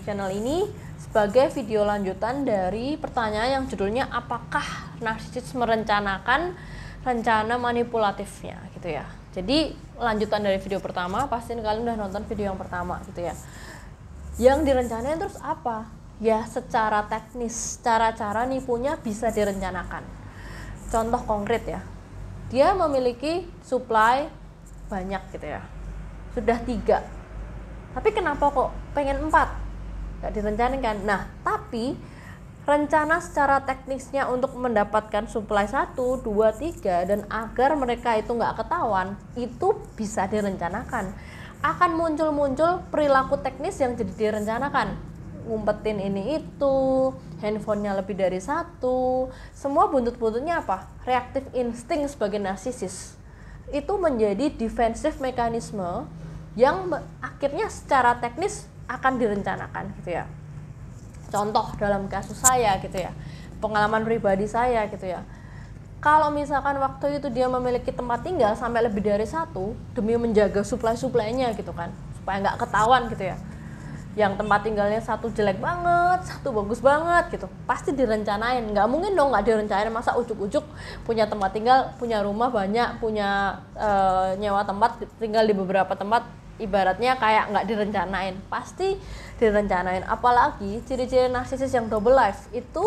channel ini sebagai video lanjutan dari pertanyaan yang judulnya apakah narsisis merencanakan rencana manipulatifnya gitu ya. Jadi lanjutan dari video pertama, pasti kalian udah nonton video yang pertama gitu ya. Yang direncanain terus apa? Ya secara teknis, cara-cara nipunya bisa direncanakan. Contoh konkret ya, dia memiliki supply banyak gitu ya, sudah 3, tapi kenapa kok pengen 4? Gak direncanakan. Nah, tapi rencana secara teknisnya untuk mendapatkan supply 1, 2, 3 dan agar mereka itu nggak ketahuan, itu bisa direncanakan. Akan muncul perilaku teknis yang jadi direncanakan, ngumpetin ini itu, handphonenya lebih dari 1, semua buntut-buntutnya apa? Reaktif insting sebagai narsisis. Itu menjadi defensive mekanisme yang akhirnya secara teknis akan direncanakan gitu ya. Contoh dalam kasus saya gitu ya, pengalaman pribadi saya gitu ya. Kalau misalkan waktu itu dia memiliki tempat tinggal sampai lebih dari 1 demi menjaga supply-nya gitu kan, supaya nggak ketahuan gitu ya. Yang tempat tinggalnya 1 jelek banget, 1 bagus banget gitu, pasti direncanain. Nggak mungkin dong nggak direncanain, masa ujuk-ujuk punya tempat tinggal, punya rumah banyak, punya nyewa tempat, tinggal di beberapa tempat, ibaratnya kayak nggak direncanain. Pasti direncanain. Apalagi ciri-ciri narsisis yang double life itu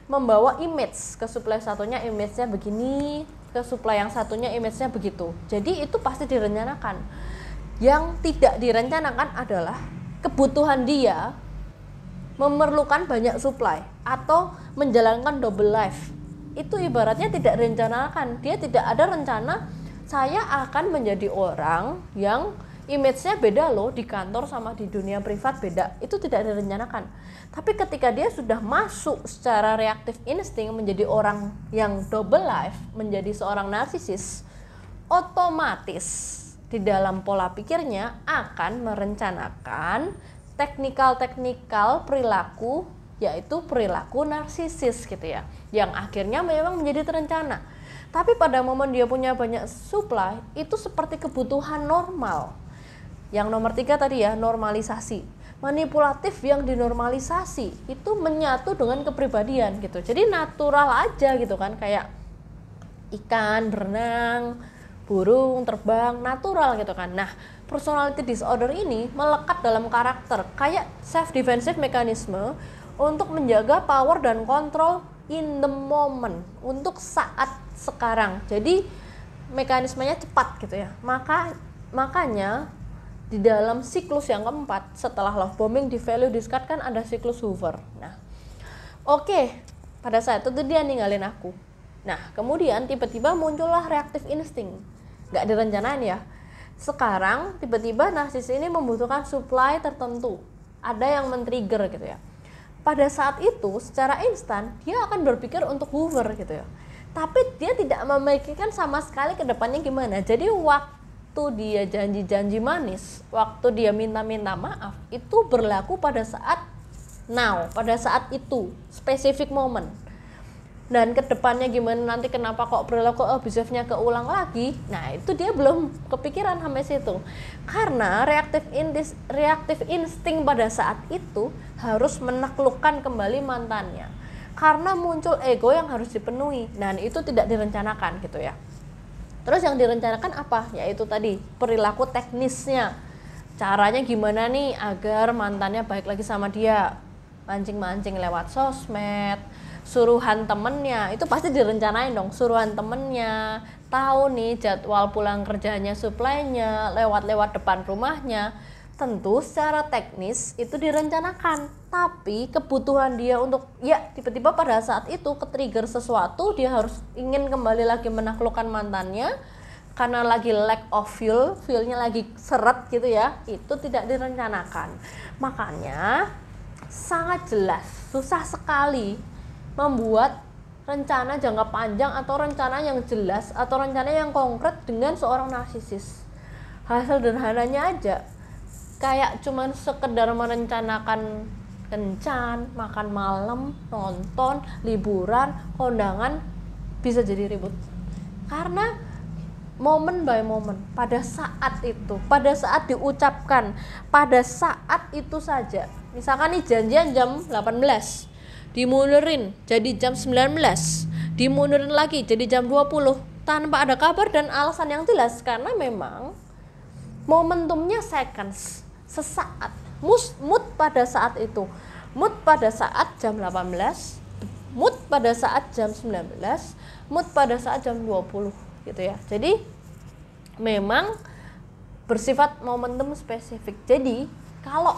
membawa image, ke supply satunya image-nya begini, ke supply yang satunya image-nya begitu. Jadi itu pasti direncanakan. Yang tidak direncanakan adalah kebutuhan dia memerlukan banyak supply atau menjalankan double life. Itu ibaratnya tidak direncanakan. Dia tidak ada rencana saya akan menjadi orang yang image-nya beda loh, di kantor sama di dunia privat beda. Itu tidak direncanakan. Tapi ketika dia sudah masuk secara reaktif insting menjadi orang yang double life, menjadi seorang narsisis, otomatis di dalam pola pikirnya akan merencanakan teknikal perilaku, yaitu perilaku narsisis gitu ya, yang akhirnya memang menjadi terencana. Tapi pada momen dia punya banyak supply, itu seperti kebutuhan normal. Yang nomor 3 tadi ya, normalisasi. Manipulatif yang dinormalisasi itu menyatu dengan kepribadian gitu. Jadi natural aja gitu kan, kayak ikan berenang, burung terbang, natural gitu kan. Nah, personality disorder ini melekat dalam karakter, kayak self defensive mekanisme untuk menjaga power dan kontrol in the moment, untuk saat sekarang. Jadi mekanismenya cepat gitu ya. Makanya di dalam siklus yang keempat setelah love bombing, devalue, discard kan ada siklus Hoover. Nah, oke, pada saat itu dia ninggalin aku. Nah, kemudian tiba-tiba muncullah reaktif insting. Gak direncanain ya. Sekarang tiba-tiba narsis ini membutuhkan supply tertentu. Ada yang men-trigger gitu ya. Pada saat itu secara instan dia akan berpikir untuk Hoover gitu ya. Tapi dia tidak memikirkan sama sekali ke depannya gimana. Jadi waktu dia janji-janji manis, waktu dia minta-minta maaf, itu berlaku pada saat now, pada saat itu, specific moment. Dan kedepannya gimana nanti, kenapa kok perilaku abusifnya keulang lagi, nah itu dia belum kepikiran sampai situ. Karena reaktif insting pada saat itu harus menaklukkan kembali mantannya, karena muncul ego yang harus dipenuhi, dan itu tidak direncanakan gitu ya. Terus yang direncanakan apa? Yaitu tadi perilaku teknisnya, caranya gimana nih agar mantannya baik lagi sama dia, mancing-mancing lewat sosmed, suruhan temennya, itu pasti direncanain dong. Suruhan temennya, tahu nih jadwal pulang kerjanya, supply-nya, lewat depan rumahnya. Tentu secara teknis itu direncanakan, tapi kebutuhan dia untuk tiba-tiba pada saat itu ke-trigger sesuatu, dia harus ingin kembali lagi menaklukkan mantannya karena lagi lack of feel-nya lagi seret gitu ya, itu tidak direncanakan. Makanya sangat jelas, susah sekali membuat rencana jangka panjang atau rencana yang jelas atau rencana yang konkret dengan seorang narsisis. Hasil sederhananya aja, kayak cuman sekedar merencanakan kencan, makan malam, nonton, liburan, kondangan, bisa jadi ribut. Karena moment by moment, pada saat itu, pada saat diucapkan, pada saat itu saja, Misalkan nih janjian jam 18, dimundurin jadi jam 19, dimundurin lagi jadi jam 20 tanpa ada kabar dan alasan yang jelas, karena memang momentumnya seconds, sesaat, mood pada saat itu, mood pada saat jam 18, mood pada saat jam 19, mood pada saat jam 20 gitu ya. Jadi memang bersifat momentum spesifik. Jadi kalau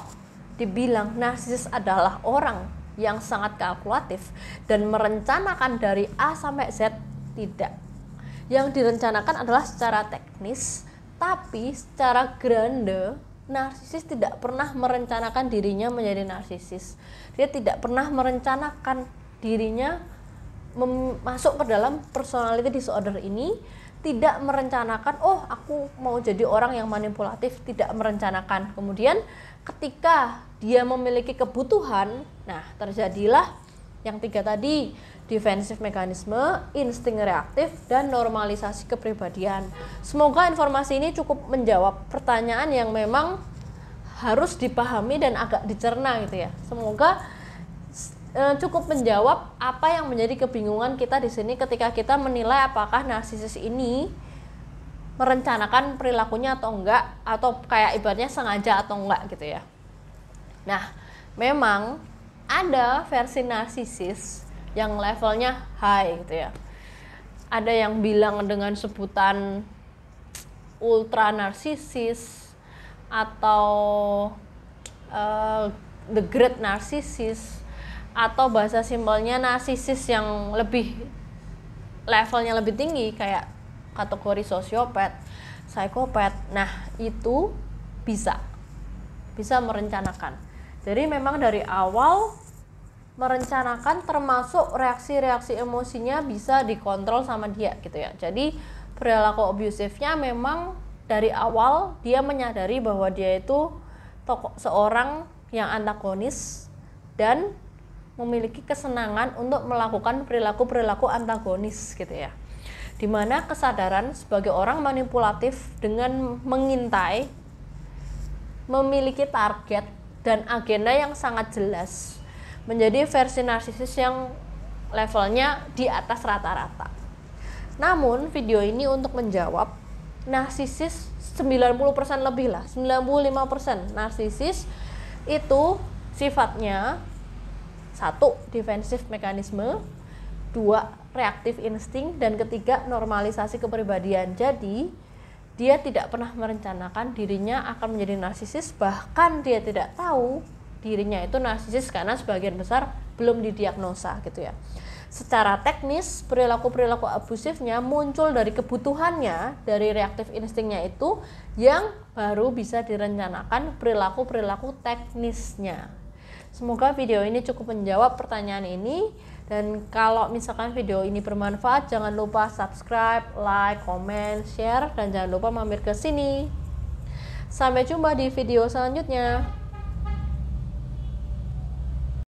dibilang narsisis adalah orang yang sangat kalkulatif dan merencanakan dari A sampai Z, tidak. Yang direncanakan adalah secara teknis, tapi secara grande narsisis tidak pernah merencanakan dirinya menjadi narsisis. Dia tidak pernah merencanakan dirinya masuk ke dalam personality disorder ini, tidak merencanakan, oh aku mau jadi orang yang manipulatif, tidak merencanakan. Kemudian ketika dia memiliki kebutuhan, nah terjadilah yang 3 tadi, defensive mekanisme, insting reaktif, dan normalisasi kepribadian. Semoga informasi ini cukup menjawab pertanyaan yang memang harus dipahami dan agak dicerna gitu ya. Semoga cukup menjawab apa yang menjadi kebingungan kita di sini ketika kita menilai apakah narsisis ini merencanakan perilakunya atau enggak, atau kayak ibaratnya sengaja atau enggak gitu ya. Nah, memang ada versi narsisis yang levelnya high gitu ya. Ada yang bilang dengan sebutan ultra narsisis atau the great narsisis, atau bahasa simpelnya narsisis yang lebih levelnya lebih tinggi kayak kategori sosiopat, psikopat. Nah, itu bisa merencanakan. Jadi memang dari awal merencanakan, termasuk reaksi-reaksi emosinya bisa dikontrol sama dia gitu ya. Jadi perilaku abusifnya memang dari awal dia menyadari bahwa dia itu seorang yang antagonis dan memiliki kesenangan untuk melakukan perilaku-perilaku antagonis gitu ya. Dimana kesadaran sebagai orang manipulatif dengan mengintai, memiliki target dan agenda yang sangat jelas, menjadi versi narsisis yang levelnya di atas rata-rata. Namun video ini untuk menjawab narsisis 90% lebih lah, 95% narsisis itu sifatnya 1. defensif mekanisme, 2. reaktif insting, dan 3. normalisasi kepribadian. Jadi dia tidak pernah merencanakan dirinya akan menjadi narsisis, bahkan dia tidak tahu dirinya itu narsisis karena sebagian besar belum didiagnosa gitu ya. Secara teknis, perilaku-perilaku abusifnya muncul dari kebutuhannya, dari reaktif instingnya itu yang baru bisa direncanakan perilaku-perilaku teknisnya. Semoga video ini cukup menjawab pertanyaan ini, dan kalau misalkan video ini bermanfaat, jangan lupa subscribe, like, comment, share, dan jangan lupa mampir ke sini. Sampai jumpa di video selanjutnya.